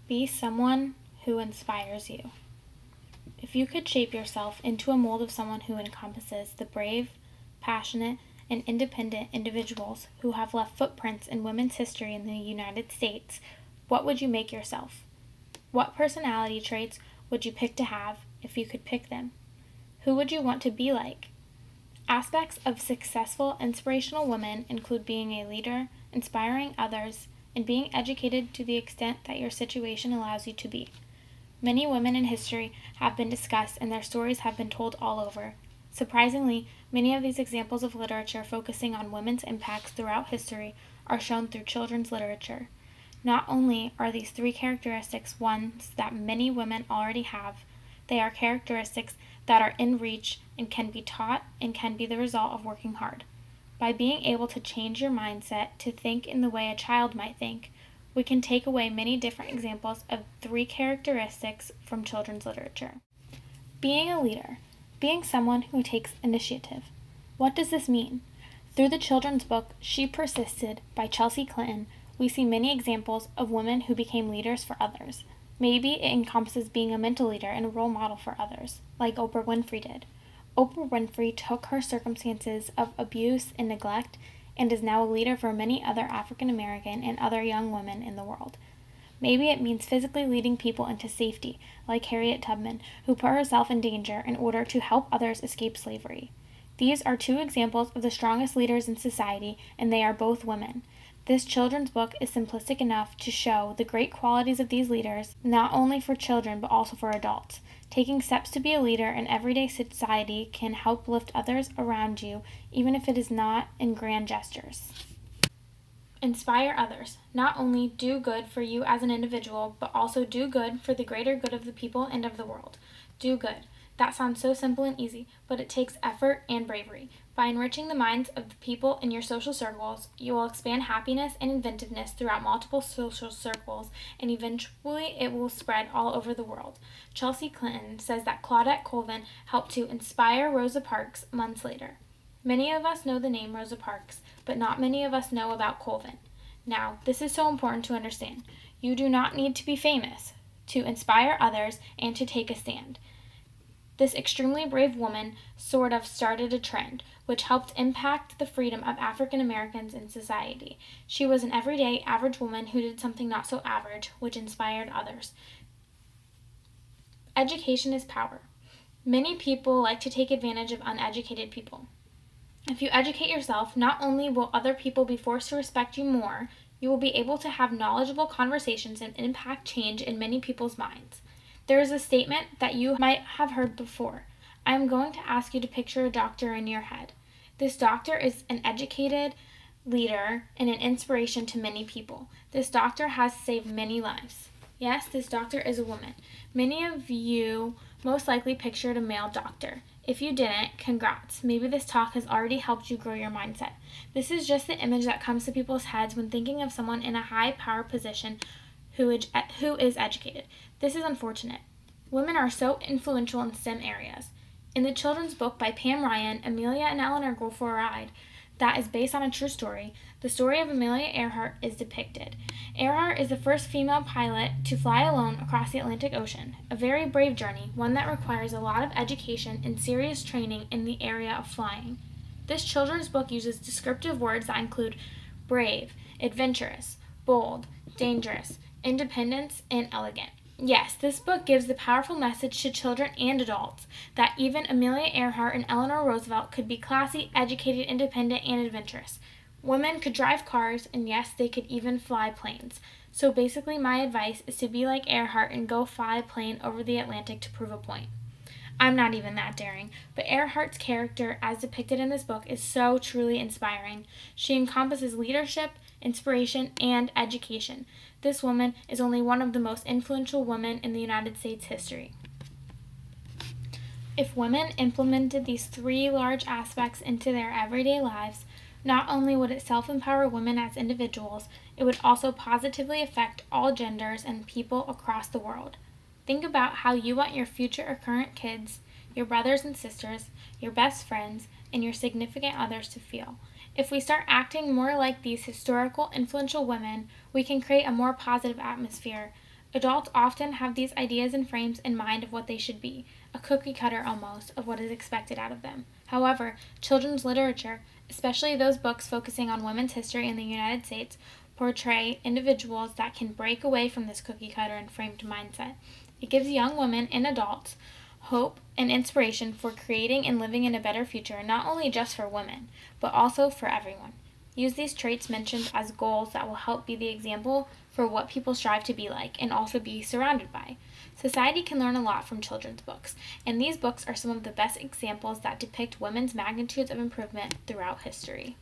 Be someone who inspires you. If you could shape yourself into a mold of someone who encompasses the brave, passionate, and independent individuals who have left footprints in women's history in the United States, what would you make yourself? What personality traits would you pick to have if you could pick them? Who would you want to be like? Aspects of successful, inspirational women include being a leader, inspiring others, and being educated to the extent that your situation allows you to be. Many women in history have been discussed and their stories have been told all over. Surprisingly, many of these examples of literature focusing on women's impacts throughout history are shown through children's literature. Not only are these three characteristics ones that many women already have, they are characteristics that are in reach and can be taught and can be the result of working hard. By being able to change your mindset to think in the way a child might think, we can take away many different examples of three characteristics from children's literature. Being a leader. Being someone who takes initiative. What does this mean? Through the children's book She Persisted by Chelsea Clinton, we see many examples of women who became leaders for others. Maybe it encompasses being a mental leader and a role model for others, like Oprah Winfrey did. Oprah Winfrey took her circumstances of abuse and neglect and is now a leader for many other African American and other young women in the world. Maybe it means physically leading people into safety, like Harriet Tubman, who put herself in danger in order to help others escape slavery. These are two examples of the strongest leaders in society, and they are both women. This children's book is simplistic enough to show the great qualities of these leaders, not only for children but also for adults. Taking steps to be a leader in everyday society can help lift others around you, even if it is not in grand gestures. Inspire others. Not only do good for you as an individual, but also do good for the greater good of the people and of the world. Do good. That sounds so simple and easy, but it takes effort and bravery. By enriching the minds of the people in your social circles, you will expand happiness and inventiveness throughout multiple social circles, and eventually it will spread all over the world. Chelsea Clinton says that Claudette Colvin helped to inspire Rosa Parks months later. Many of us know the name Rosa Parks, but not many of us know about Colvin. Now, this is so important to understand. You do not need to be famous to inspire others and to take a stand. This extremely brave woman sort of started a trend, which helped impact the freedom of African Americans in society. She was an everyday, average woman who did something not so average, which inspired others. Education is power. Many people like to take advantage of uneducated people. If you educate yourself, not only will other people be forced to respect you more, you will be able to have knowledgeable conversations and impact change in many people's minds. There is a statement that you might have heard before. I am going to ask you to picture a doctor in your head. This doctor is an educated leader and an inspiration to many people. This doctor has saved many lives. Yes, this doctor is a woman. Many of you most likely pictured a male doctor. If you didn't, congrats. Maybe this talk has already helped you grow your mindset. This is just the image that comes to people's heads when thinking of someone in a high power position who is educated. This is unfortunate. Women are so influential in STEM areas. In the children's book by Pam Ryan, Amelia and Eleanor Go for a Ride, that is based on a true story, the story of Amelia Earhart is depicted. Earhart is the first female pilot to fly alone across the Atlantic Ocean, a very brave journey, one that requires a lot of education and serious training in the area of flying. This children's book uses descriptive words that include brave, adventurous, bold, dangerous, independence, and elegant. Yes, this book gives the powerful message to children and adults that even Amelia Earhart and Eleanor Roosevelt could be classy, educated, independent, and adventurous. Women could drive cars, and yes, they could even fly planes. So basically, my advice is to be like Earhart and go fly a plane over the Atlantic to prove a point. I'm not even that daring, but Earhart's character, as depicted in this book, is so truly inspiring. She encompasses leadership, inspiration, and education. This woman is only one of the most influential women in the United States history. If women implemented these three large aspects into their everyday lives, not only would it self-empower women as individuals, it would also positively affect all genders and people across the world. Think about how you want your future or current kids, your brothers and sisters, your best friends, and your significant others to feel. If we start acting more like these historical, influential women, we can create a more positive atmosphere, Adults often have these ideas and frames in mind of what they should be, a cookie cutter almost of what is expected out of them. However, children's literature, especially those books focusing on women's history in the United States, portray individuals that can break away from this cookie cutter and framed mindset. It gives young women and adults hope and inspiration for creating and living in a better future, not only just for women, but also for everyone. Use these traits mentioned as goals that will help be the example for what people strive to be like and also be surrounded by. Society can learn a lot from children's books, and these books are some of the best examples that depict women's magnitudes of improvement throughout history.